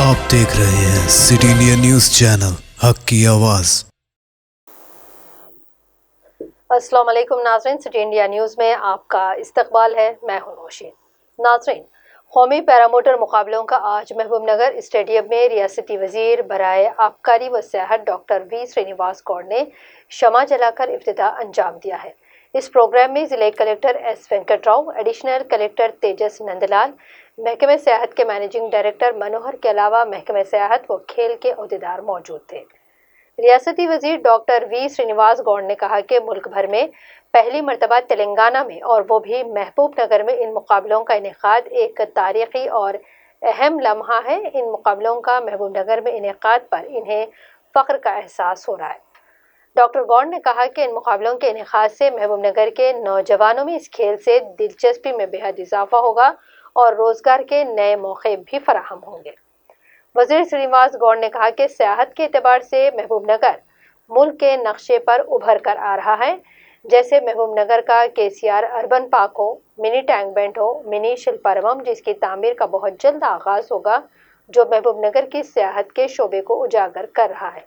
आप देख रहे हैं सिटी इंडिया न्यूज चैनल, हक की आवाज। अस्सलाम वालेकुम नाज़रीन, सिटी इंडिया न्यूज़ में आपका इस्तकबाल है। मैं हूं नौशीन। नाज़रीन, कौमी पैरामोटर मुकाबलों का आज महबूबनगर स्टेडियम में रियासती वजीर बराए आबकारी व सियाहत डॉक्टर वी श्रीनिवास गौड़ ने शमा जलाकर इफ्तिताह अंजाम दिया है। इस प्रोग्राम में जिले collector S Venkatrao, additional collector Tejas Nandlal, महकमे सियाहत के मैनेजिंग डायरेक्टर मनोहर के अलावा महकमे सियाहत व खेल के अहदेदार मौजूद थे। रियासती वजीर डॉक्टर वी श्रीनिवास गौड़ ने कहा कि मुल्क भर में पहली मरतबा तेलंगाना में और वो भी महबूब नगर में इन मुकाबलों का इनेकाद एक तारीखी और अहम लम्हा है। इन मुकाबलों का महबूब नगर में इनेकाद पर इन्हें फ़ख्र का एहसास हो रहा है। डॉक्टर गौड़ ने कहा कि इन मुकाबलों के इनेकाद से महबूब नगर के नौजवानों में इस खेल से दिलचस्पी में बेहद इजाफा होगा और रोज़गार के नए मौके भी फराहम होंगे। वज़ीर श्रीनिवास गौड़ ने कहा कि सियाहत के एतबार से महबूब नगर मुल्क के नक्शे पर उभर कर आ रहा है। जैसे महबूब नगर का KCR अर्बन पार्क हो, मिनी टैंक बैंड हो, मिनी शिल्पारवम जिसकी तामीर का बहुत जल्द आगाज होगा, जो महबूब नगर की सियाहत के शोबे को उजागर कर रहा है।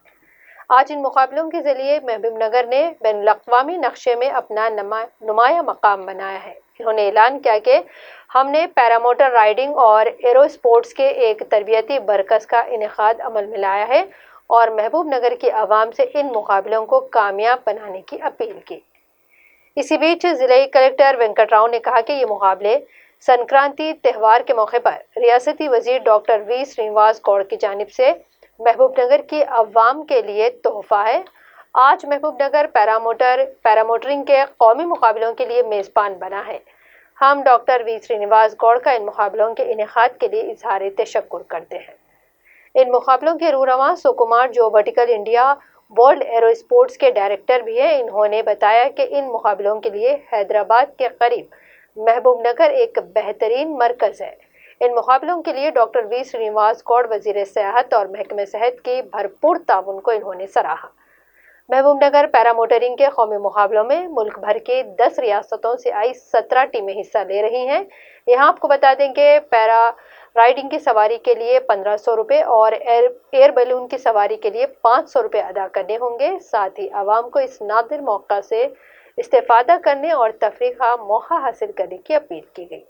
आज इन मुकाबलों के जरिए महबूब नगर ने बैनुल-अक़वामी नक्शे में अपना नुमाया मकाम बनाया है। इन्होंने ऐलान किया कि हमने पैरामोटर राइडिंग और एरो स्पोर्ट्स के एक तरबियती बरकस का इनेकाद अमल में लाया है और महबूब नगर की आवाम से इन मुकाबलों को कामयाब बनाने की अपील की। इसी बीच जिले कलेक्टर वेंकटराव ने कहा कि ये मुकाबले संक्रांति त्यौहार के मौके पर रियासती वजीर डॉक्टर वी श्रीनिवास गौड़ की जानिब से महबूब नगर की अवाम के लिए तोहफा है। आज महबूब नगर पैरामोटरिंग के कौमी मुकाबलों के लिए मेज़बान बना है। हम डॉक्टर वी श्रीनिवास गौड़ का इन मुकाबलों के इनेकाद के लिए इजहार तशक्कुर करते हैं। इन मुकाबलों के रूरवा सुकुमार जो vertical India world aero sports के डायरेक्टर भी हैं, इन्होंने बताया कि इन मुकाबलों के लिए हैदराबाद के करीब महबूब नगर एक बेहतरीन मरकज़ है। इन मुकाबलों के लिए डॉक्टर वी श्रीनिवास गौड़ वजीर सियाहत और महकमे सेहत की भरपूर ताउन को इन्होंने सराहा। महबूब नगर पैरामोटरिंग के कौमी मुकाबलों में मुल्क भर के 10 रियासतों से आई 17 टीमें हिस्सा ले रही हैं। यहाँ आपको बता दें कि पैरा राइडिंग की सवारी के लिए 1500 रुपये और एयर बैलून की सवारी के लिए 500 रुपये अदा करने होंगे। साथ ही आवाम को इस नादिर मौका से इस्तेफादा करने और तफरीह का मौका हासिल करने की अपील की गई।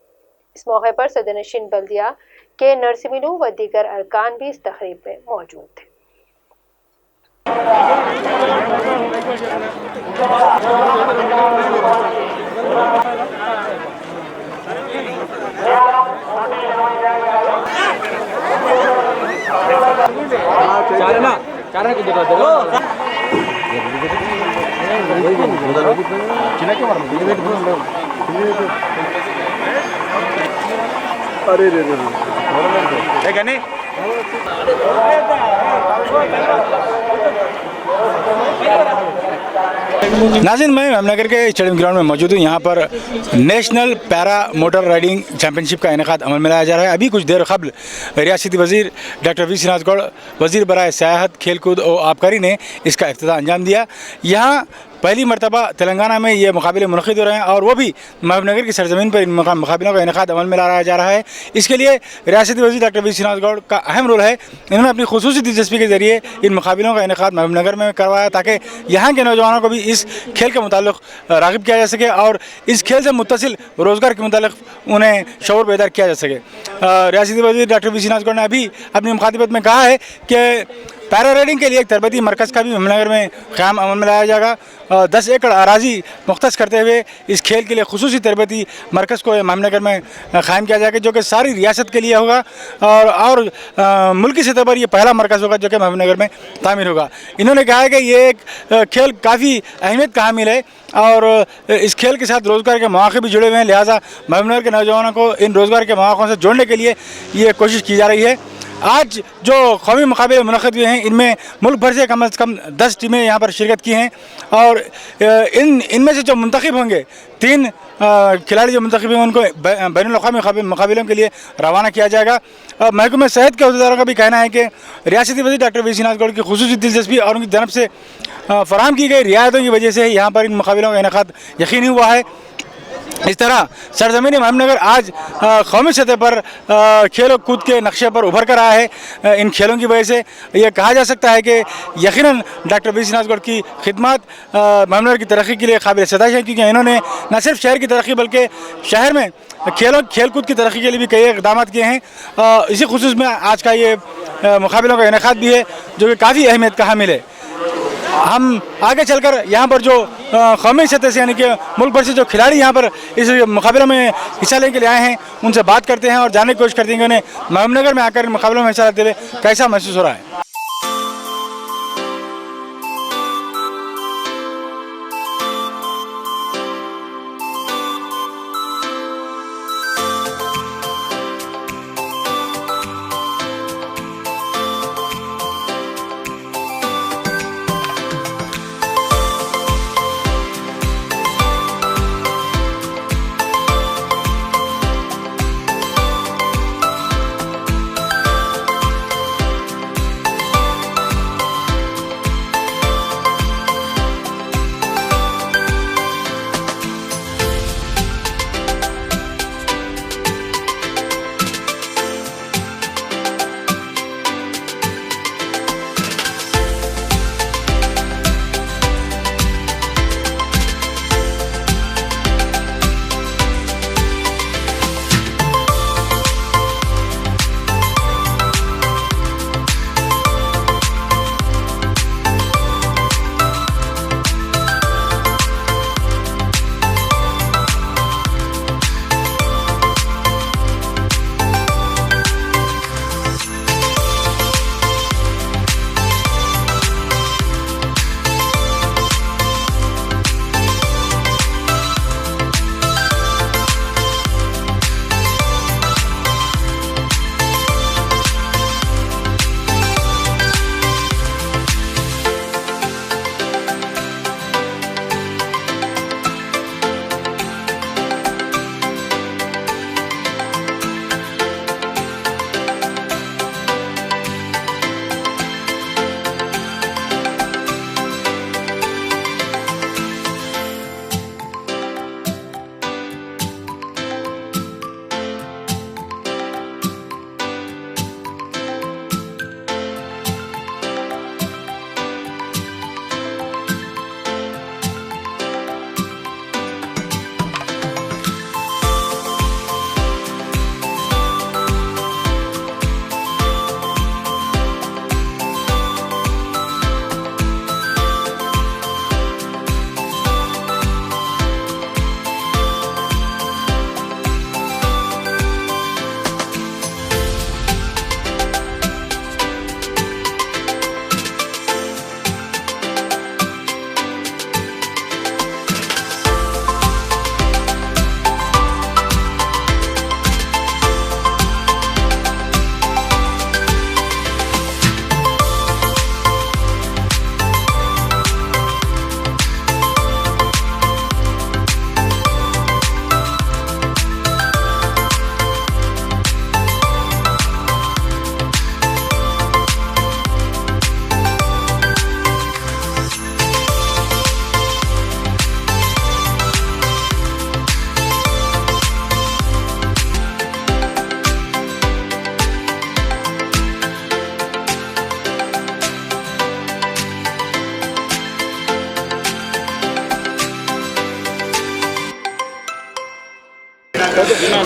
इस मौके पर सदर-ए-नशीन बल्दिया के नरसिमिलू व दीगर अरकान भी इस तकरीब में मौजूद थे। अरे रे नाज़रीन, मैं महबूबनगर के स्टेडियम ग्राउंड में मौजूद हूँ। यहाँ पर national para motor riding championship का इनेकाद अमल में लाया जा रहा है। अभी कुछ देर कबल रियासती वजीर डॉक्टर वी श्रीनिवास गौड़, वजीर बराए सियाहत, खेलकूद और आबकारी ने इसका इफ्तिताह अंजाम दिया। यहाँ पहली मरतबा तेलंगाना में ये मुकाबले मुनक़िद हो रहे हैं और वो भी महबूबनगर की सरजमीन पर इन मुकाबलों का इनेकाद अमल में लाया जा रहा है। इसके लिए रियासती वज़ीर डॉक्टर वी श्रीनिवास गौड़ का अहम रोल है। इन्होंने अपनी खुसूसी दिलचस्पी के ज़रिए इन मुकाबलों का इनेकाद महबूबनगर में करवाया ताकि यहाँ के नौजवानों को भी इस खेल के मुताल्लिक़ राग़िब किया जा सके और इस खेल से मुत्तसिल रोज़गार के मुताल्लिक़ उन्हें शऊर बेदार किया जा सके। रियासती वज़ीर डॉक्टर वी श्रीनिवास गौड़ ने अभी अपनी मुखातिबत में कहा है कि पैरा राइडिंग के लिए एक तरबती मरकज़ का भी महबूबनगर में क़याम अमल में लाया जाएगा। 10 एकड़ अराजी मुख्तस करते हुए इस खेल के लिए खुसूसी तरबती मरकज़ को महबूबनगर में क़ायम किया जाएगा, जो कि सारी रियासत के लिए होगा और मुल्की सतह पर यह पहला मरकज़ होगा जो कि महबूबनगर में तामीर होगा। इन्होंने कहा है कि ये एक खेल काफ़ी अहमियत का हामिल है और इस खेल के साथ रोज़गार के मौके भी जुड़े हुए हैं, लिहाजा महबूबनगर के नौजवानों को इन रोज़गार के मौक़ों से जोड़ने के लिए ये कोशिश की जा रही है। आज जो कौमी मुकाबले मुनक़िद हुए हैं, इनमें मुल्क भर से कम 10 टीमें यहाँ पर शिरकत की हैं और इनमें से जो मुंतखब होंगे 3 खिलाड़ी जो मुंतखब हैं उनको बैनुल-अक़वामी मुकाबलों के लिए रवाना किया जाएगा। महकमे सेहत के अहदेदारों का भी कहना है कि रियासती वज़ीर डॉक्टर वी श्रीनिवास गौड़ की खुसूसी दिलचस्पी और उनकी जानब से फराहम की गई रियायतों की वजह से यहाँ पर इन मुकाबलों का इनेकाद यकीनी हुआ है। इस तरह सरजमीन महबूबनगर आज कौमी सतह पर खेल कूद के नक्शे पर उभर कर आया है। इन खेलों की वजह से ये कहा जा सकता है कि यकीनन डॉक्टर वी श्रीनिवास गौड़ की खिदमत महबूबनगर की तरक्की के लिए काबिल सताइश है, क्योंकि इन्होंने न सिर्फ शहर की तरक्की बल्कि शहर में खेल कूद की तरक्की के लिए भी कई इकदाम किए हैं। इसी खुसूस में आज का ये मुकाबलों का इनेकाद भी है, जो कि काफ़ी अहमियत का हामिल है। हम आगे चलकर यहाँ पर जो कौमी सतह से यानी कि मुल्क भर से जो खिलाड़ी यहाँ पर इस मुकाबलों में हिस्सा लेने के लिए आए हैं, उनसे बात करते हैं और जानने की कोशिश करते हैं कि उन्हें महबूबनगर में आकर मुकाबलों में हिस्सा लेते हुए कैसा महसूस हो रहा है।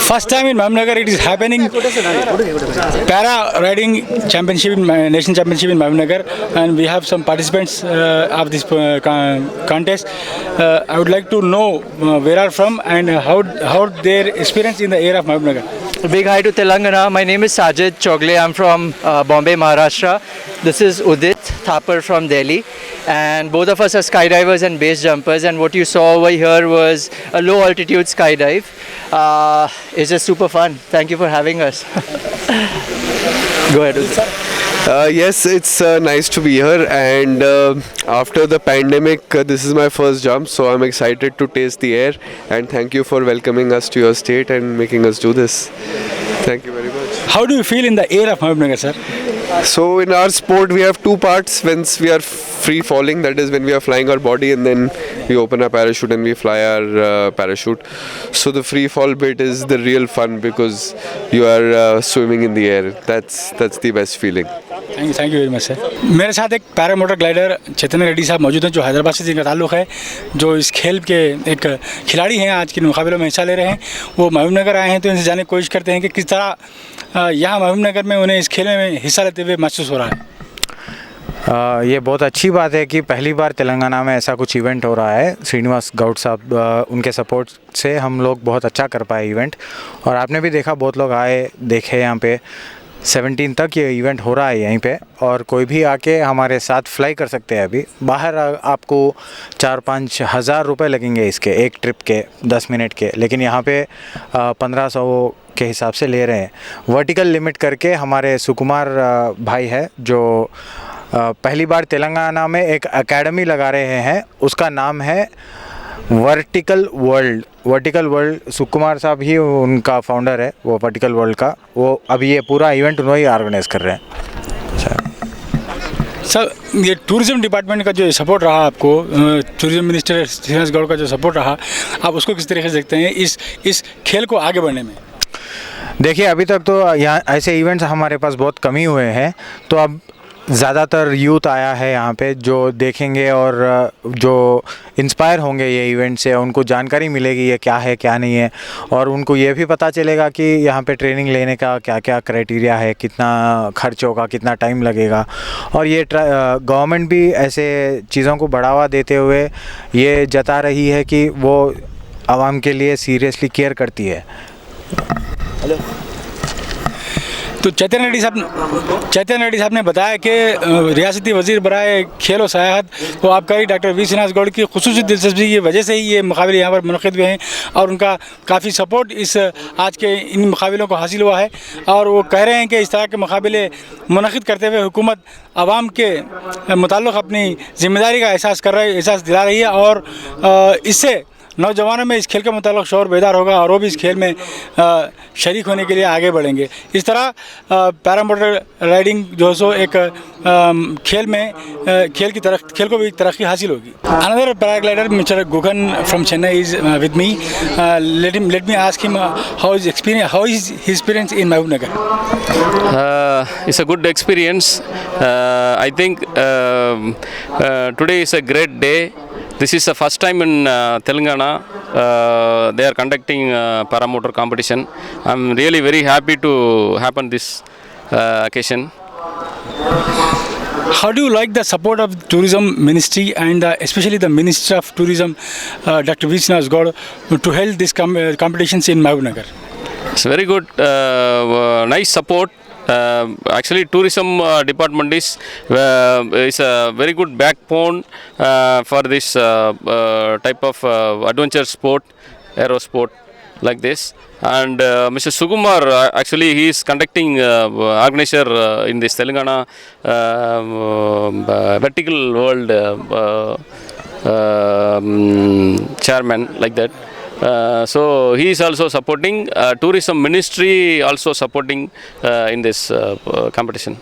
First time in Mahbubnagar it is happening para riding championship, national championship in Mahbubnagar, and we have some participants of this contest. I would like to know where are from and how their experience in the air of Mahbubnagar. Big hi to Telangana. My name is Sajid Chogle. I'm from Bombay, Maharashtra. This is Udit Thapar from Delhi. And both of us are skydivers and base jumpers. And what you saw over here was a low altitude skydive. It's just super fun. Thank you for having us. Go ahead, Udit. Yes, it's nice to be here, and after the pandemic, this is my first jump, so I'm excited to taste the air, and thank you for welcoming us to your state and making us do this. Thank you very much. How do you feel in the air of Mahbubnagar, sir? So in our sport we have two parts. Once we are free falling, that is when we are flying our body, and then we open our parachute and we fly our parachute. So the free fall bit is the real fun because you are swimming in the air. That's the best feeling. Thank you very much sir. मेरे साथ एक paramotor glider चैतन्य रेड्डी साहब मौजूद हैं, जो हैदराबाद से जिनका ताल्लुक़ है, जो इस खेल के एक खिलाड़ी हैं, आज के मुकाबलों में हिस्सा ले रहे हैं। वो महबूबनगर आए हैं, तो इनसे जानने की कोशिश करते हैं कि किस तरह यहाँ महबूबनगर में उन्हें इस खेल में हिस्सा लेते हुए महसूस हो रहा है। ये बहुत अच्छी बात है कि पहली बार तेलंगाना में ऐसा कुछ इवेंट हो रहा है। श्रीनिवास गौड़ साहब उनके सपोर्ट से हम लोग बहुत अच्छा कर पाए इवेंट, और आपने भी देखा बहुत लोग आए देखे। यहाँ पे 17 तक ये इवेंट हो रहा है यहीं पे, और कोई भी आके हमारे साथ फ्लाई कर सकते हैं। अभी बाहर आपको 4-5 हज़ार रुपये लगेंगे इसके एक ट्रिप के 10 मिनट के, लेकिन यहाँ पे 1500 के हिसाब से ले रहे हैं। वर्टिकल लिमिट करके हमारे सुकुमार भाई है, जो पहली बार तेलंगाना में एक एकेडमी लगा रहे हैं। उसका नाम है वर्टिकल वर्ल्ड। सुकुमार साहब ही उनका फाउंडर है, वो वर्टिकल वर्ल्ड का। वो अभी ये पूरा इवेंट उन्होंने ऑर्गेनाइज कर रहे हैं। सर, ये टूरिज़्म डिपार्टमेंट का जो सपोर्ट रहा आपको, टूरिज़्म मिनिस्टर श्रीनिवास गौड़ का जो सपोर्ट रहा, आप उसको किस तरीके से देखते हैं इस खेल को आगे बढ़ने में? देखिए, अभी तक तो यहाँ ऐसे इवेंट्स हमारे पास बहुत कम ही हुए हैं, तो अब ज़्यादातर यूथ आया है यहाँ पे, जो देखेंगे और जो इंस्पायर होंगे ये इवेंट से। उनको जानकारी मिलेगी ये क्या है क्या नहीं है, और उनको ये भी पता चलेगा कि यहाँ पे ट्रेनिंग लेने का क्या क्या क्राइटेरिया है, कितना खर्च होगा, कितना टाइम लगेगा। और ये गवर्नमेंट भी ऐसे चीज़ों को बढ़ावा देते हुए ये जता रही है कि वो आवाम के लिए सीरियसली केयर करती है। हेलो। तो चैतन्य रेड्डी साहब ने बताया कि रियासती वज़ीर बराए खेल और सयाहत वो आबकारी डॉक्टर वी श्रीनिवास गौड़ की खुसूसी दिलचस्पी की वजह से ही ये मुकाबले यहाँ पर मुनक़िद हुए हैं, और उनका काफ़ी सपोर्ट इस आज के इन मुकाबलों को हासिल हुआ है। और वो कह रहे हैं कि इस तरह के मुकाबले मुनक़िद करते हुए हुकूमत आवाम के मुताल्लिक़ अपनी ज़िम्मेदारी का एहसास दिला रही है, और इससे नौजवानों में इस खेल के मुताल्लिक़ शौर बेदार होगा, और वो भी इस खेल में शरीक होने के लिए आगे बढ़ेंगे। इस तरह पैरामोटर राइडिंग जो है सो एक खेल को भी तरक्की हासिल होगी। Another paraglider mister Gugan from Chennai is with me. Let me ask him how is his experience in Mahbubnagar. It's a good experience. I think today is a great day. This is the first time in Telangana they are conducting paramotor competition. I'm really very happy to happen this occasion. How do you like the support of tourism ministry and especially the Minister of Tourism, Dr. V. Srinivas Gowda, to hold these competitions in Mahbubnagar? It's very good, nice support. Actually, tourism department is a very good backbone for this type of adventure sport, aero sport like this. And Mr. Sukumar, actually he is conducting organizer in this Telangana Vertical World chairman like that. So he is also supporting tourism ministry, also supporting in this competition.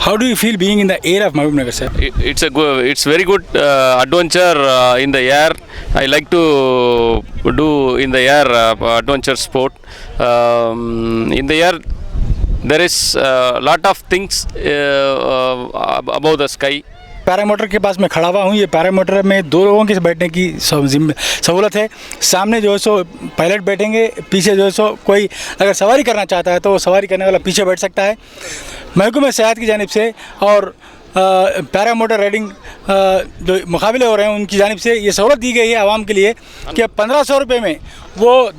How do you feel being in the air of Mahbubnagar, sir? It's very good adventure in the air. I like to do in the air adventure sport. In the air there is a lot of things above the sky. Paramotor के पास मैं खड़ा हुआ हूँ। ये paramotor में 2 लोगों के बैठने की सहूलत है। सामने जो है सो पायलट बैठेंगे, पीछे जो है सो कोई अगर सवारी करना चाहता है तो वो सवारी करने वाला पीछे बैठ सकता है। महकमा सेहत की जानिब से और पैरामोटर राइडिंग जो मुकाबले हो रहे हैं उनकी जानिब से ये सहूलत दी गई है आवाम के लिए कि 1500 रुपये में वो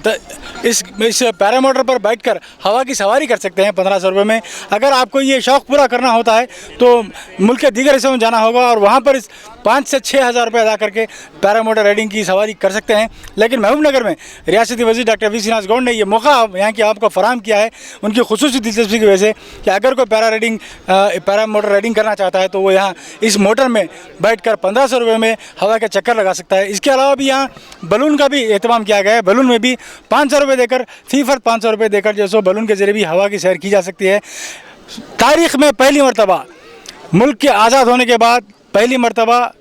इस पैरामोटर पर बैठकर हवा की सवारी कर सकते हैं 1500 रुपये में। अगर आपको ये शौक़ पूरा करना होता है तो मुल्क के दीगर हिस्सों में जाना होगा और वहाँ पर 5 से 6 हज़ार रुपये अदा करके पैरामोटर राइडिंग की सवारी कर सकते हैं। लेकिन महबूबनगर में रियासती वज़ीर डॉक्टर वी श्रीनिवास गौड़ ने ये मौका यहाँ की आपको फराहम किया है उनकी खुसूसी दिलचस्पी की वजह से कि अगर कोई पैरामोटर राइडिंग करना चाहता है तो वो यहाँ इस मोटर में बैठकर 1500 रुपये में हवा का चक्कर लगा सकता है। इसके अलावा भी यहाँ बलून का भी एहतमाम किया गया है। बलून में भी 500 रुपये देकर, फी फर्द 500 रुपये देकर जो सो बलून के ज़रिए भी हवा की सैर की जा सकती है। तारीख़ में पहली मरतबा मुल्क के आज़ाद होने के बाद पहली मरतबा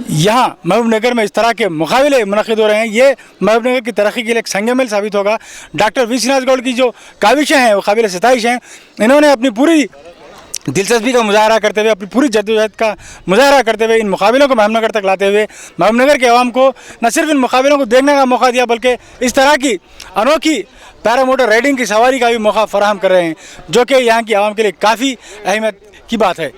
यहाँ महबूबनगर में इस तरह के मुकाबले मुनक़िद हो रहे हैं। ये महबूबनगर की तरक्की के लिए एक संग-मेल साबित होगा। डॉक्टर वी श्रीनिवास गौड़ की जो काविशें हैं वो काबिल सिताइश हैं। इन्होंने अपनी पूरी दिलचस्पी का मुजाहरा करते हुए, अपनी पूरी जद्दोजहद का मुजाहरा करते हुए इन मुकाबलों को महबूबनगर तक लाते हुए महबूबनगर के अवाम को न सिर्फ इन मुकाबलों को देखने का मौका दिया, बल्कि इस तरह की अनोखी पैरामोटर राइडिंग की सवारी का भी मौका फराहम कर रहे हैं, जो कि यहाँ की आवाम के लिए काफ़ी अहमियत की बात है।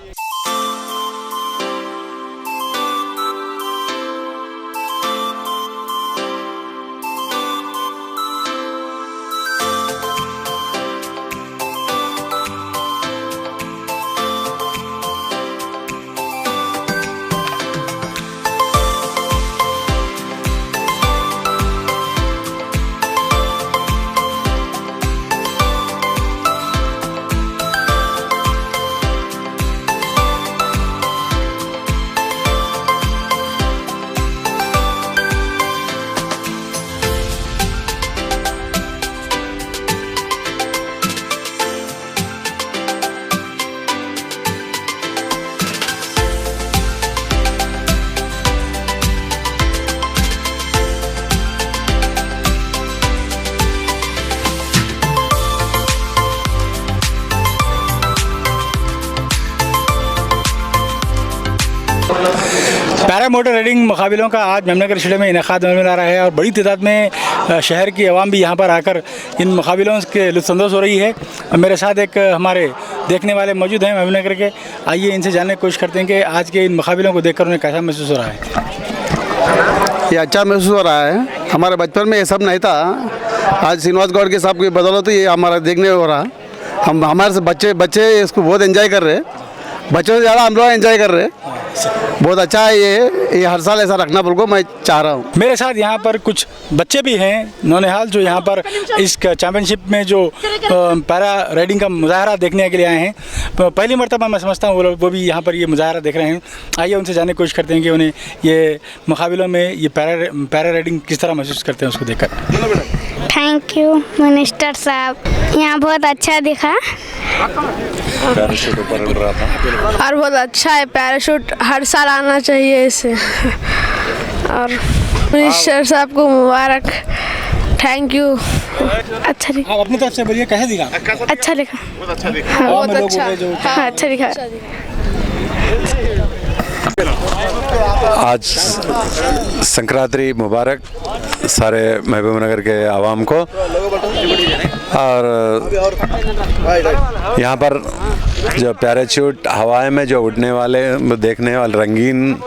पैरा मोटर राइडिंग मुकाबलों का आज महबूबनगर शहर में इनेकाद होने आ रहा है और बड़ी तादाद में शहर की आवाम भी यहाँ पर आकर इन मुकाबलों के लुत्फ़अंदोज़ हो रही है। मेरे साथ एक हमारे देखने वाले मौजूद हैं महबूबनगर के। आइए इनसे जानने की कोशिश करते हैं कि आज के इन मुकाबलों को देखकर उन्हें कैसा महसूस हो रहा है। ये अच्छा महसूस हो रहा है। हमारे बचपन में ये सब नहीं था। आज श्रीनिवास गौड़ के साहब की बदौलत ये हमारा देखने हो रहा। हम हमारे से बच्चे इसको बहुत एंजॉय कर रहे हैं। बच्चों से ज़्यादा हम लोग एंजॉय कर रहे हैं। बहुत अच्छा है ये हर साल ऐसा रखना बोल को मैं चाह रहा हूँ। मेरे साथ यहाँ पर कुछ बच्चे भी हैं नौनिहाल, जो यहाँ पर इस चैम्पियनशिप में जो पैरा राइडिंग का मुजाहरा देखने के लिए आए हैं। पहली मरतबा मैं समझता हूँ वो भी यहाँ पर ये मुजाहरा देख रहे हैं। आइए उनसे जानने की कोशिश करते हैं कि उन्हें ये मुकाबलों में ये पैरा राइडिंग किस तरह महसूस करते हैं उसको देखकर। थैंक यू मिनिस्टर साहब, यहाँ बहुत अच्छा दिखा पैराशूट ऊपर उड़ रहा था और बहुत अच्छा है। पैराशूट हर साल आना चाहिए इसे। और मिनिस्टर साहब को मुबारक, थैंक यू। अच्छा दिखा। आप अपनी तरफ से बोलिए कैसे दिखा? अच्छा दिखा, बहुत अच्छा। हाँ अच्छा दिखा। आज संक्रांति मुबारक सारे महबूबनगर के आवाम को। और यहाँ पर जो पैराशूट हवाएं में जो उड़ने वाले देखने वाले रंगीन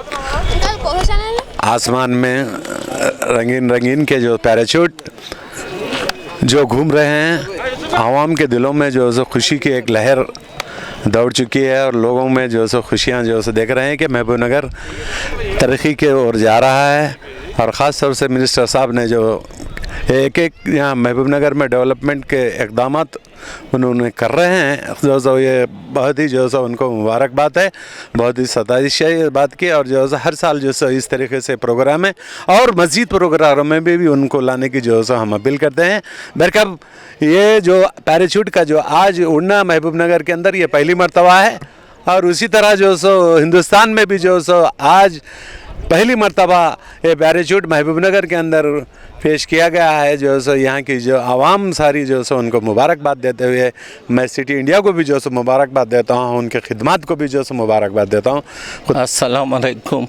आसमान में रंगीन के जो पैराशूट जो घूम रहे हैं, आवाम के दिलों में जो सो खुशी की एक लहर दौड़ चुकी है और लोगों में जो सो खुशियाँ जो सो देख रहे हैं कि महबूबनगर तरक्की की ओर जा रहा है। और ख़ास तौर से मिनिस्टर साहब ने जो एक यहाँ महबूबनगर में डेवलपमेंट के इक़दामात उन्होंने कर रहे हैं, जो सो ये बहुत ही जो सो उनको मुबारकबाद है। बहुत ही सताइश है ये बात की। और जो सो हर साल जो सो इस तरीके से प्रोग्राम है और मज़ीद प्रोग्रामों में भी उनको लाने की जो सो हम अपील करते हैं। बहरकब ये जो पैराशूट का जो आज उड़ना महबूबनगर के अंदर ये पहली मरतबा है। और उसी तरह जो सो हिंदुस्तान में भी जो सो आज पहली मरतबा ये पैराशूट महबूबनगर के अंदर पेश किया गया है। जो सो यहाँ की जो आवाम सारी जो सो उनको मुबारकबाद देते हुए मैं सिटी इंडिया को भी जो सो मुबारकबाद देता हूँ, उनके खिदमत को भी जो सो मुबारकबाद देता हूँ। अस्सलाम वालेकुम।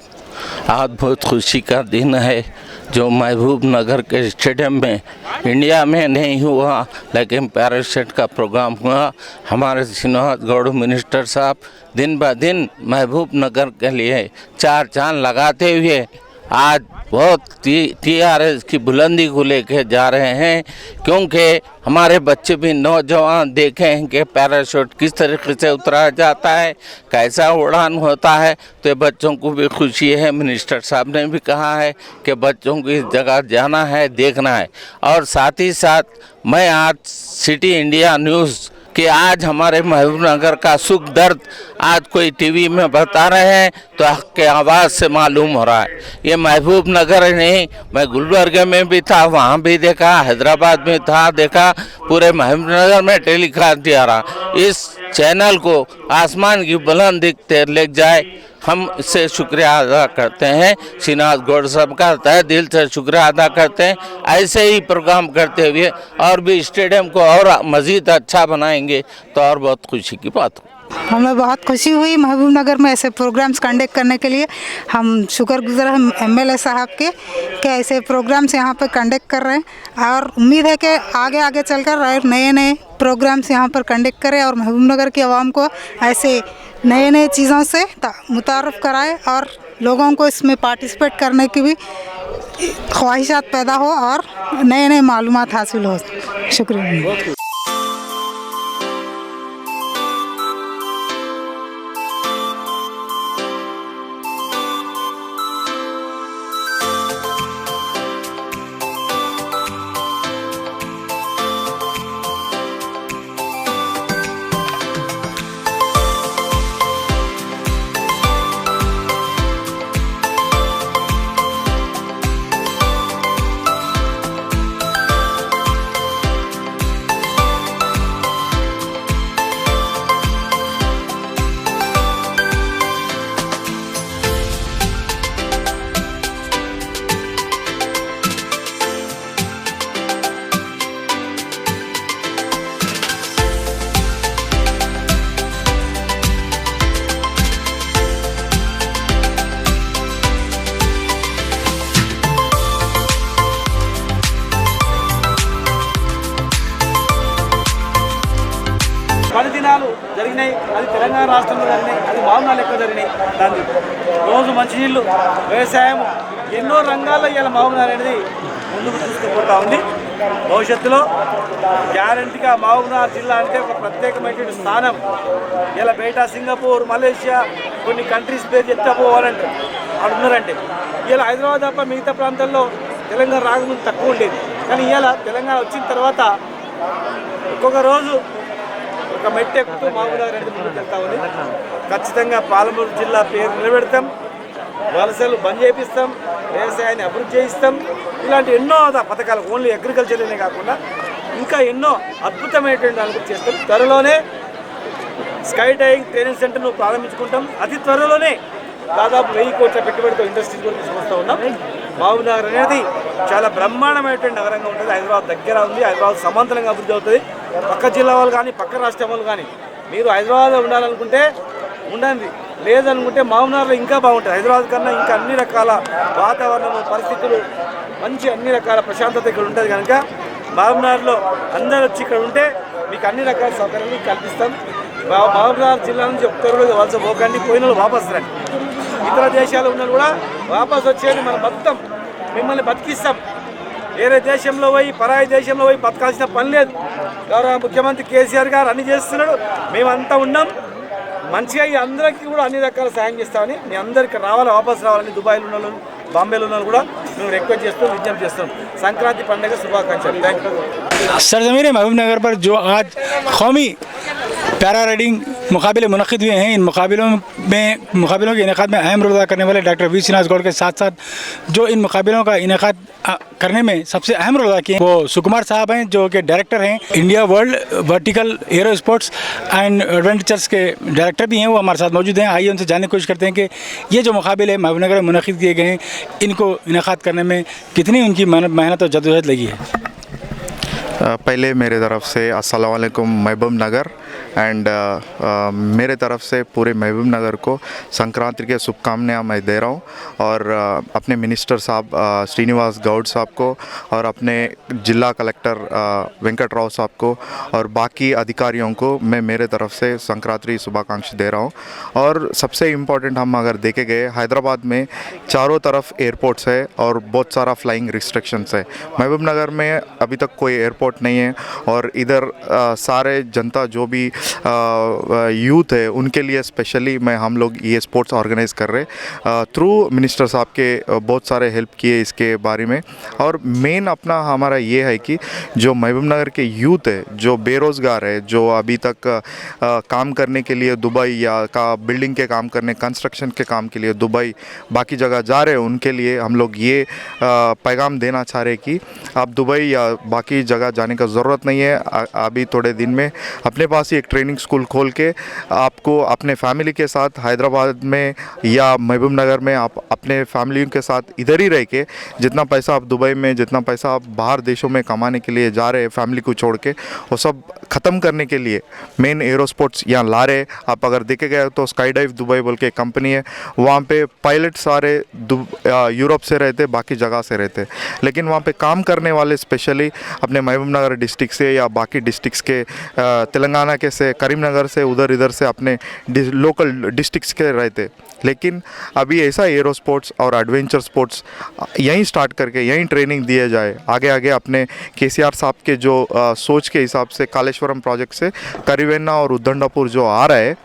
आज बहुत खुशी का दिन है जो महबूबनगर के स्टेडियम में इंडिया में नहीं हुआ लेकिन पैराशूट का प्रोग्राम हुआ। हमारे श्रीनिवास गौड़ मिनिस्टर साहब दिन ब दिन महबूबनगर के लिए चार चांद लगाते हुए आज बहुत TRS की बुलंदी को लेके जा रहे हैं, क्योंकि हमारे बच्चे भी नौजवान देखें कि पैराशूट किस तरीके से उतराया जाता है, कैसा उड़ान होता है, तो बच्चों को भी खुशी है। मिनिस्टर साहब ने भी कहा है कि बच्चों को इस जगह जाना है, देखना है। और साथ ही साथ मैं आज सिटी इंडिया न्यूज़ कि आज हमारे महबूबनगर का सुख दर्द आज कोई टीवी में बता रहे हैं तो हक़ के आवाज़ से मालूम हो रहा है। ये महबूबनगर नहीं, मैं गुलबर्ग में भी था, वहाँ भी देखा, हैदराबाद में था देखा, पूरे महबूबनगर में टेलीकास्ट आ रहा। इस चैनल को आसमान की बुलंदी तक ले जाए, हम इससे शुक्रिया अदा करते हैं। श्रीनिवास गौड़ साहब का तहे दिल से शुक्रिया अदा करते हैं। ऐसे ही प्रोग्राम करते हुए और भी स्टेडियम को और मज़ीद अच्छा बनाएंगे तो और बहुत खुशी की बात हो। हमें बहुत खुशी हुई महबूब नगर में ऐसे प्रोग्राम्स कंडक्ट करने के लिए। हम शुक्रगुजार हैं एमएलए साहब के कि ऐसे प्रोग्राम्स यहाँ पर कंडक्ट कर रहे हैं और उम्मीद है कि आगे आगे चलकर नए नए प्रोग्राम्स यहाँ पर कंडक्ट करें और महबूब नगर की आवाम को ऐसे नए नए चीज़ों से मुतारफ़ कराए और लोगों को इसमें पार्टिसिपेट करने की भी ख्वाहिशात पैदा हो और नए नए मालूमात हासिल हो। शुक्रिया। పది దినాలు జరిగినాయి, అది తెలంగాణ రాష్ట్రంలో జరిగినాయి, అది మామూలు లెక్క జరిగినాయి. దాన్ని రోజు మంచినీళ్ళు, వ్యవసాయం, ఎన్నో రంగాల్లో ఇలా మహబూబ్నగర్ అనేది ముందుకు తీసుకుపోతూ ఉంది. భవిష్యత్తులో గ్యారంటీగా మహబూబ్నగర్ జిల్లా అంటే ఒక ప్రత్యేకమైనటువంటి స్థానం. ఇలా బయట సింగపూర్, మలేషియా కొన్ని కంట్రీస్ పేరు చెప్తా పోవాలంటే అక్కడ ఉన్నారంటే ఇలా హైదరాబాద్ తప్ప మిగతా ప్రాంతాల్లో తెలంగాణ రాకముందు తక్కువ ఉండేది. కానీ ఇలా తెలంగాణ వచ్చిన తర్వాత ఒక్కొక్క రోజు ఒక మెట్టెక్కుతూ మహబూబ్నగర్ అనేది ముందుకు వెళ్తా ఉంది. ఖచ్చితంగా పాలమూరు జిల్లా పేరు నిలబెడతాం, వలసలు బంద్ చేపిస్తాం, వ్యవసాయాన్ని అభివృద్ధి చేయిస్తాం. ఇలాంటి ఎన్నో పథకాలు ఓన్లీ అగ్రికల్చర్లోనే కాకుండా ఇంకా ఎన్నో అద్భుతమైనటువంటి అభివృద్ధి చేస్తాం. త్వరలోనే స్కై డైవింగ్ ట్రైనింగ్ సెంటర్ను ప్రారంభించుకుంటాం. అతి త్వరలోనే దాదాపు 1000 కోట్ల పెట్టుబడితో ఇండస్ట్రీస్ కూడా తీసుకొస్తూ ఉన్నాం. మహబూబ్నగర్ అనేది చాలా బ్రహ్మాండమైనటువంటి నగరంగా ఉంటుంది. హైదరాబాద్ దగ్గర ఉంది, హైదరాబాద్ సమాంతరంగా అభివృద్ధి అవుతుంది. పక్క జిల్లా వాళ్ళు కానీ పక్క రాష్ట్రం వాళ్ళు కానీ మీరు హైదరాబాద్లో ఉండాలనుకుంటే ఉండండి, లేదనుకుంటే మహబూబ్నగర్లో ఇంకా బాగుంటుంది. హైదరాబాద్ కన్నా ఇంకా అన్ని రకాల వాతావరణము, పరిస్థితులు మంచి, అన్ని రకాల ప్రశాంతత ఇక్కడ ఉంటుంది. కనుక మహబూబ్నగర్లో అందరూ వచ్చి ఇక్కడ ఉంటే మీకు అన్ని రకాల సౌకర్యాలు కల్పిస్తాం. మహబూబ్నగర్ జిల్లా నుంచి ఒక్కరు వలస పోకండి, పోయిన వాళ్ళు వాపసు రండి. ఇతర దేశాలు ఉన్న కూడా వాపసు వచ్చేది మనం మొత్తం మిమ్మల్ని బతికిస్తాం. వేరే దేశంలో పోయి పరాయి దేశంలో పోయి బతకాల్సిన పని లేదు. గౌరవ ముఖ్యమంత్రి కేసీఆర్ గారు అన్ని చేస్తున్నాడు, మేమంతా ఉన్నాం. మంచిగా ఈ అందరికీ కూడా అన్ని రకాల సహాయం చేస్తామని, మీ అందరికీ రావాలి, వాపసు రావాలని దుబాయ్లో ఉన్న వాళ్ళు, బాంబేలో ఉన్న కూడా మేము రిక్వెస్ట్ చేస్తూ విజ్ఞప్తి చేస్తాం. సంక్రాంతి పండుగ శుభాకాంక్షలు. Thank you. सरजमीन महबूबनगर पर जो आज कौमी पैरा राइडिंग मुकाबले मुनक़िद हुए हैं, इन मुकाबलों के इनेकाद में अहम रोल अदा करने वाले डॉक्टर वी श्रीनिवास गौड़ के साथ साथ जो इन मुकाबलों का इनेकाद करने में सबसे अहम रोल अदा किए वो सुकुमार साहब हैं, जो कि डायरेक्टर हैं India world vertical aero sports and adventures के डायरेक्टर भी हैं. वो हमारे साथ मौजूद हैं. आइए उनसे जानने की कोशिश करते हैं कि ये जो मुकाबले महबूबनगर में मुनक़िद किए गए हैं, इनको इनेकाद करने में कितनी उनकी मेहनत और जद्दोजहद लगी है. पहले मेरे तरफ से अस्सलाम वालेकुम महबूब नगर एंड मेरे तरफ से पूरे महबूब नगर को संक्रांति के शुभकामनाएं मैं दे रहा हूँ. और अपने मिनिस्टर साहब श्रीनिवास गौड़ साहब को और अपने जिला कलेक्टर वेंकट राव साहब को और बाकी अधिकारियों को मैं मेरे तरफ से संक्रांति शुभकामनाएं दे रहा हूँ. और सबसे इम्पोर्टेंट हम अगर देखे गए हैदराबाद में चारों तरफ एयरपोर्ट्स है और बहुत सारा फ्लाइंग रिस्ट्रिक्शंस है. महबूब नगर में अभी तक कोई एयरपोर्ट नहीं है और इधर सारे जनता जो भी यूथ है उनके लिए स्पेशली मैं हम लोग ये स्पोर्ट्स ऑर्गेनाइज कर रहे थ्रू मिनिस्टर साहब के बहुत सारे हेल्प किए इसके बारे में. और मेन अपना हमारा ये है कि जो महबूब नगर के यूथ है जो बेरोज़गार है, जो अभी तक काम करने के लिए दुबई या का बिल्डिंग के काम करने, कंस्ट्रक्शन के काम के लिए दुबई बाकी जगह जा रहे हैं, उनके लिए हम लोग ये पैगाम देना चाह रहे कि आप दुबई या बाकी जगह जाने का ज़रूरत नहीं है. अभी थोड़े दिन में अपने पास ही एक ट्रेनिंग स्कूल खोल के आपको अपने फैमिली के साथ हैदराबाद में या महबूब नगर में आप अपने फैमिली के साथ इधर ही रह के जितना पैसा आप दुबई में, जितना पैसा आप बाहर देशों में कमाने के लिए जा रहे हैं फैमिली को छोड़ के, वो सब ख़त्म करने के लिए मेन एरो स्पोर्ट्स यहाँ ला रहे। आप अगर देखे गए तो स्काई डाइव दुबई बोल के कंपनी है, वहाँ पे पायलट सारे यूरोप से रहते, बाकी जगह से रहते, लेकिन वहाँ पे काम करने वाले स्पेशली अपने महबूब नगर डिस्ट्रिक्ट से या बाकी डिस्ट्रिक्ट्स के तेलंगाना के से, करीमनगर से, उधर इधर से अपने लोकल डिस्ट्रिक्ट्स के रहते। लेकिन अभी ऐसा एरो स्पोर्ट्स और एडवेंचर स्पोर्ट्स यहीं स्टार्ट करके यहीं ट्रेनिंग दिए जाए। आगे आगे अपने केसीआर साहब के जो सोच के हिसाब से कालेश्वरम प्रोजेक्ट से करीवेन्ना और उद्दंडापुर जो आ रहा है,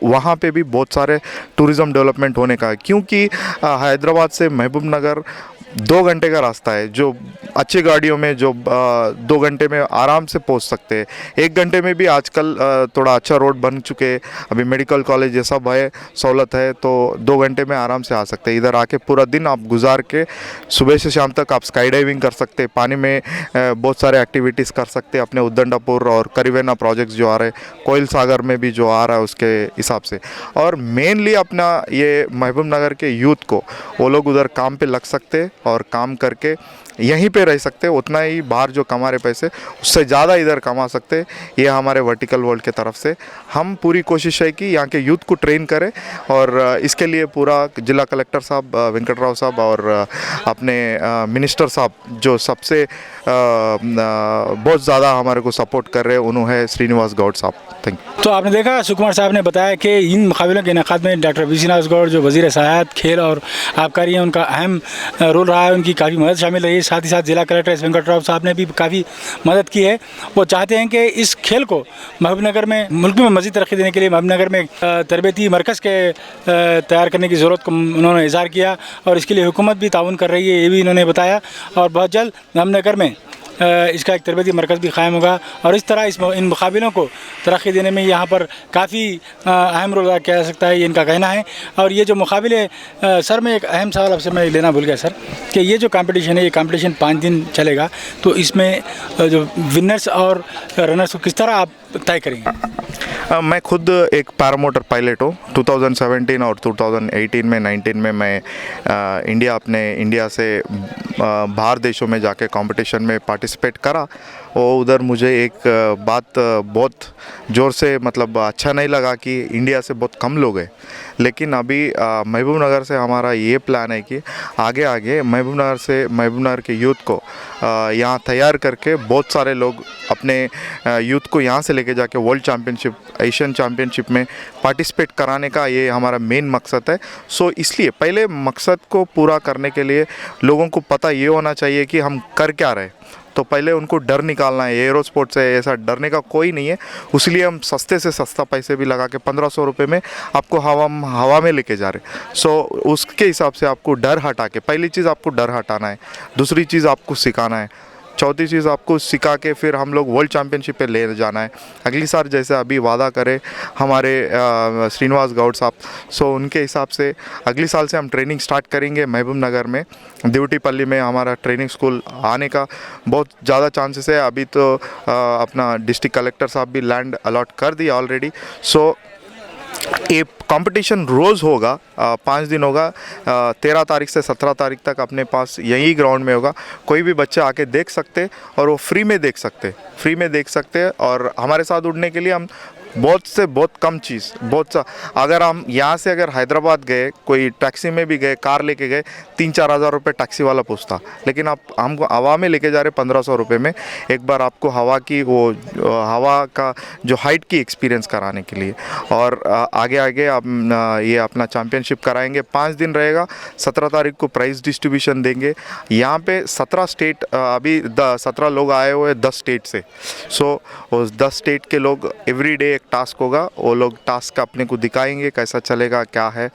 वहाँ पे भी बहुत सारे टूरिज़्म डेवलपमेंट होने का है, क्योंकि हैदराबाद से महबूब नगर 2 घंटे का रास्ता है, जो अच्छी गाड़ियों में जो 2 घंटे में आराम से पहुंच सकते हैं। 1 घंटे में भी आजकल थोड़ा अच्छा रोड बन चुके हैं, अभी मेडिकल कॉलेज ये सब है, सहूलत है, तो 2 घंटे में आराम से आ सकते हैं। इधर आके पूरा दिन आप गुजार के सुबह से शाम तक आप स्काई डाइविंग कर सकते हैं, पानी में बहुत सारे एक्टिविटीज़ कर सकते हैं अपने उद्दंडापुर और करीवेन्ना प्रोजेक्ट्स जो आ रहे हैं, कोयल सागर में भी जो आ रहा है उसके हिसाब से। और मेनली अपना ये महबूब नगर के यूथ को वो लोग उधर काम पे लग सकते और काम करके यहीं पे रह सकते, उतना ही बाहर जो कमा रहे पैसे उससे ज़्यादा इधर कमा सकते। ये हमारे वर्टिकल वर्ल्ड के तरफ से हम पूरी कोशिश है कि यहाँ के यूथ को ट्रेन करें, और इसके लिए पूरा जिला कलेक्टर साहब वेंकटराव साहब और अपने मिनिस्टर साहब जो सबसे बहुत ज़्यादा हमारे को सपोर्ट कर रहे हैं, उन्होंने श्रीनिवास गौड़ साहब। Thank you. तो आपने देखा सुकुमार साहब ने बताया कि इन मुकाबलों के इनेकाद में डॉक्टर वी श्रीनिवास गौड़ जो वज़ीर सयाहत, खेल और आबकारी हैं, उनका अहम रोल रहा है, उनकी काफ़ी मदद शामिल रही है। साथ ही साथ जिला कलेक्टर एस वेंकटराव साहब ने भी काफ़ी मदद की है। वो चाहते हैं कि इस खेल को महबूब नगर में, मुल्क में मज़ीद तरक्की देने के लिए महबूब नगर में तरबेती मरकज़ के तैयार करने की ज़रूरत को उन्होंने इज़हार किया, और इसके लिए हुकूमत भी ताउन कर रही है, ये भी इन्होंने बताया। और बहुत जल्द महबूब नगर में इसका एक तरबती मरकज़ भी क़ायम होगा, और इस तरह इन मुकाबलों को तरक्की देने में यहाँ पर काफ़ी अहम रोल अदा किया जा सकता है, ये इनका कहना है। और ये जो मुकाबले, सर मैं एक अहम सवाल आपसे मैं लेना भूल गया सर, कि ये जो कंपटीशन है, ये कंपटीशन 5 दिन चलेगा, तो इसमें जो विनर्स और रनर्स को किस तरह आप तय करेंगे? मैं खुद एक पैरामोटर पायलट हूँ। 2017 और 2018 में 19 में मैं इंडिया से बाहर देशों में जाके कंपटीशन में पार्टिसिपेट करा। और उधर मुझे एक बात बहुत ज़ोर से मतलब अच्छा नहीं लगा कि इंडिया से बहुत कम लोग हैं, लेकिन अभी महबूब नगर से हमारा ये प्लान है कि आगे आगे महबूब नगर के यूथ को यहाँ तैयार करके बहुत सारे लोग अपने यूथ को यहाँ से लेके जाके वर्ल्ड चैम्पियनशिप, एशियन चैम्पियनशिप में पार्टिसिपेट कराने का ये हमारा मेन मकसद है। सो इसलिए पहले मकसद को पूरा करने के लिए लोगों को पता ये होना चाहिए कि हम कर क्या रहे, तो पहले उनको डर निकालना है। एरो स्पोर्ट्स है, ऐसा डरने का कोई नहीं है, इसलिए हम सस्ते से सस्ता पैसे भी लगा के 1500 रुपये में आपको हवा में लेके जा रहे। सो उसके हिसाब से आपको डर हटा के, पहली चीज़ आपको डर हटाना है, दूसरी चीज़ आपको सिखाना है, चौथी चीज़ आपको सिखा के फिर हम लोग वर्ल्ड चैम्पियनशिप पे ले जाना है अगली साल, जैसे अभी वादा करे हमारे श्रीनिवास गौड़ साहब। सो उनके हिसाब से अगली साल से हम ट्रेनिंग स्टार्ट करेंगे महबूब नगर में, देवटीपल्ली में हमारा ट्रेनिंग स्कूल आने का बहुत ज़्यादा चांसेस है। अभी तो अपना डिस्ट्रिक्ट कलेक्टर साहब भी लैंड अलॉट कर दिया ऑलरेडी। सो ये कंपटीशन रोज़ होगा, 5 दिन होगा, 13 तारीख से 17 तारीख तक अपने पास यही ग्राउंड में होगा। कोई भी बच्चे आके देख सकते और वो फ्री में देख सकते और हमारे साथ उड़ने के लिए हम बहुत से बहुत कम चीज़, बहुत सा, अगर हम यहाँ से अगर हैदराबाद गए, कोई टैक्सी में भी गए, कार लेके गए, 3-4 हज़ार रुपये टैक्सी वाला पूछता, लेकिन आप हमको हवा में लेके जा रहे 1500 रुपये में, एक बार आपको हवा की वो हवा का जो हाइट की एक्सपीरियंस कराने के लिए। और आगे आगे आप ये अपना चैम्पियनशिप कराएंगे, 5 दिन रहेगा। 17 तारीख को प्राइज़ डिस्ट्रीब्यूशन देंगे। यहाँ पे 17 स्टेट, अभी 17 लोग आए हुए 10 स्टेट से। सो उस 10 स्टेट के लोग एवरी डे टास्क होगा, वो लोग टास्क अपने को दिखाएंगे कैसा चलेगा, क्या है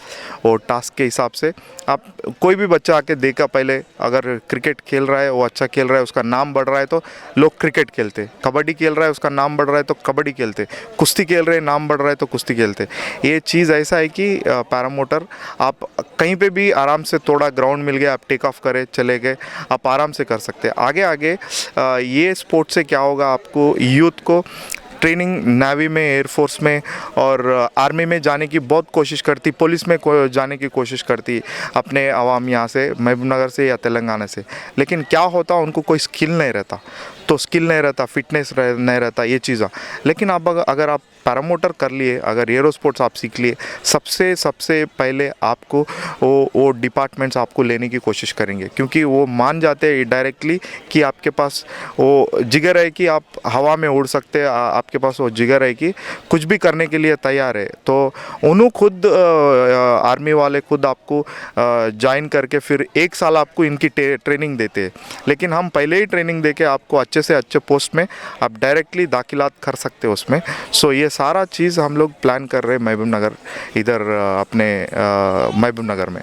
वो टास्क के हिसाब से। आप कोई भी बच्चा आके देखा, पहले अगर क्रिकेट खेल रहा है, वो अच्छा खेल रहा है, उसका नाम बढ़ रहा है तो लोग क्रिकेट खेलते, कबड्डी खेल रहा है, उसका नाम बढ़ रहा है तो कबड्डी खेलते, कुश्ती खेल रहे हैं, नाम बढ़ रहा है तो कुश्ती खेलते। ये चीज़ ऐसा है कि पैरामोटर आप कहीं पे भी आराम से, थोड़ा ग्राउंड मिल गया, आप टेक ऑफ करे चले गए, आप आराम से कर सकते हैं। आगे आगे ये स्पोर्ट से क्या होगा, आपको यूथ को ट्रेनिंग नेवी में, एयरफोर्स में और आर्मी में जाने की बहुत कोशिश करती, पुलिस में जाने की कोशिश करती अपने आवाम यहाँ से महबूबनगर से या तेलंगाना से, लेकिन क्या होता उनको कोई स्किल नहीं रहता, तो स्किल नहीं रहता, फिटनेस नहीं रहता, ये चीज़ा। लेकिन अब अगर आप पैरामोटर कर लिए, अगर एरो स्पोर्ट्स आप सीख लिए, सबसे पहले आपको वो डिपार्टमेंट्स आपको लेने की कोशिश करेंगे, क्योंकि वो मान जाते हैं डायरेक्टली कि आपके पास वो जिगर है कि आप हवा में उड़ सकते हैं, आपके पास वो जिगर है कि कुछ भी करने के लिए तैयार है। तो उन्होंने खुद आर्मी वाले खुद आपको ज्वाइन करके फिर 1 साल आपको इनकी ट्रेनिंग देते हैं, लेकिन हम पहले ही ट्रेनिंग देके आपको अच्छे से अच्छे पोस्ट में आप डायरेक्टली दाखिलात कर सकते हो उसमें। सो ये सारा चीज़ हम लोग प्लान कर रहे हैं महबूब नगर, इधर अपने महबूब नगर में।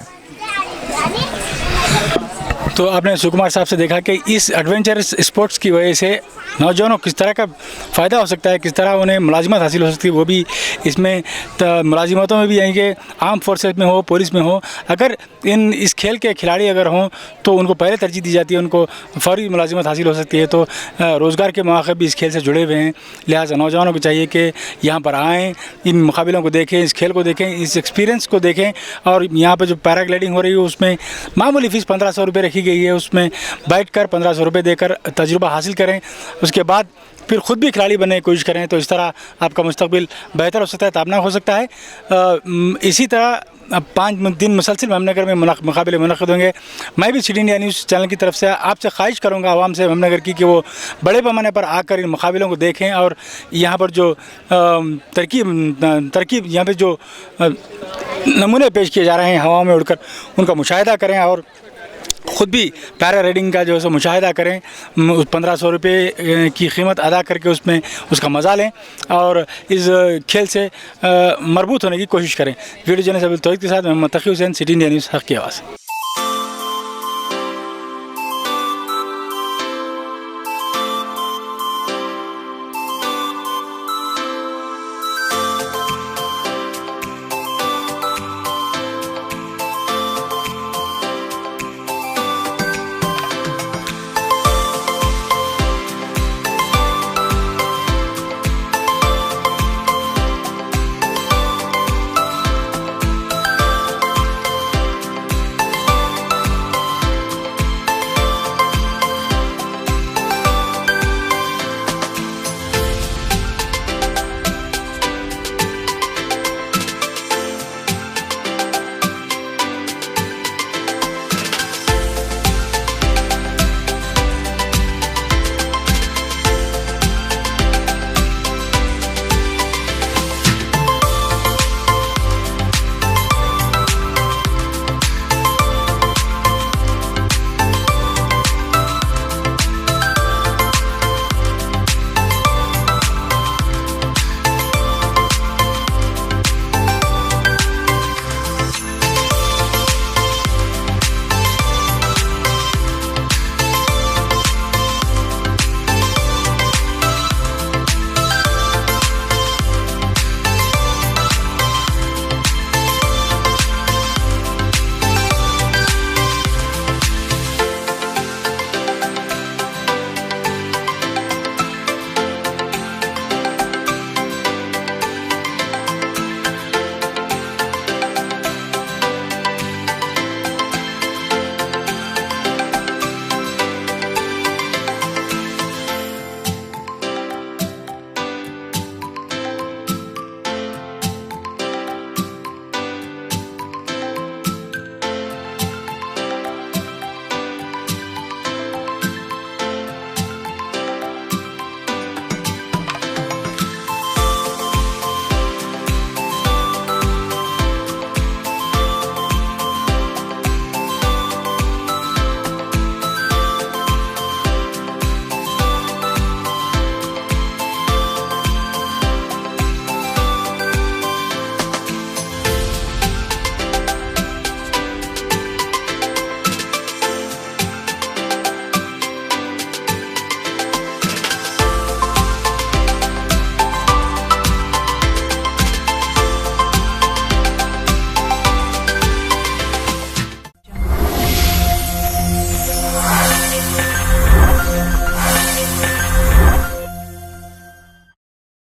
तो आपने सुकुमार साहब से देखा कि इस एडवेंचरस स्पोर्ट्स की वजह से नौजवानों को किस तरह का फ़ायदा हो सकता है, किस तरह उन्हें मुलाजिमत हासिल हो सकती है, वो भी इसमें मुलाजिमतों में भी यानी कि आर्म फोर्सेस में हो, पुलिस में हो, अगर इस खेल के खिलाड़ी अगर हों तो उनको पहले तरजीह दी जाती है, उनको फौरी मुलाजिमत हासिल हो सकती है। तो रोज़गार के मौके भी इस खेल से जुड़े हुए हैं, लिहाजा नौजवानों को चाहिए कि यहाँ पर आएँ, इन मुकाबलों को देखें, इस खेल को देखें, इस एक्सपीरियंस को देखें। और यहाँ पर जो पैराग्लाइडिंग हो रही है उसमें मामूली फ़ीस 1500 रुपये रखी गई है, उसमें बैठकर 1500 रुपये देकर तजुर्बा हासिल करें, उसके बाद फिर ख़ुद भी खिलाड़ी बनने की कोशिश करें, तो इस तरह आपका मुस्तकबिल बेहतर हो सकता है, ताबना हो सकता है। इसी तरह 5 दिन मुसलसिल महबूबनगर में मुकाबले मुनक़िद होंगे। मैं भी सिटी इंडिया न्यूज़ चैनल की तरफ से आपसे ख्वाहिश करूँगा आवाम से महबूबनगर की कि वो बड़े पैमाने पर आकर इन मुकाबलों को देखें और यहाँ पर जो तरकीब यहाँ पर जो नमूने पेश किए जा रहे हैं हवाओं में उड़कर, उनका मुशाहिदा करें और ख़ुद भी पैरा राइडिंग का जो है सो मुशाहिदा करें, 1500 रुपये की कीमत अदा करके उसमें उसका मज़ा लें और इस खेल से मरबूत होने की कोशिश करें। वीडियो जर्नलिस्ट अब्दुल तौहीद के साथ मैं तकी हुसैन, सिटी इंडिया न्यूज़, हक़ की आवाज़।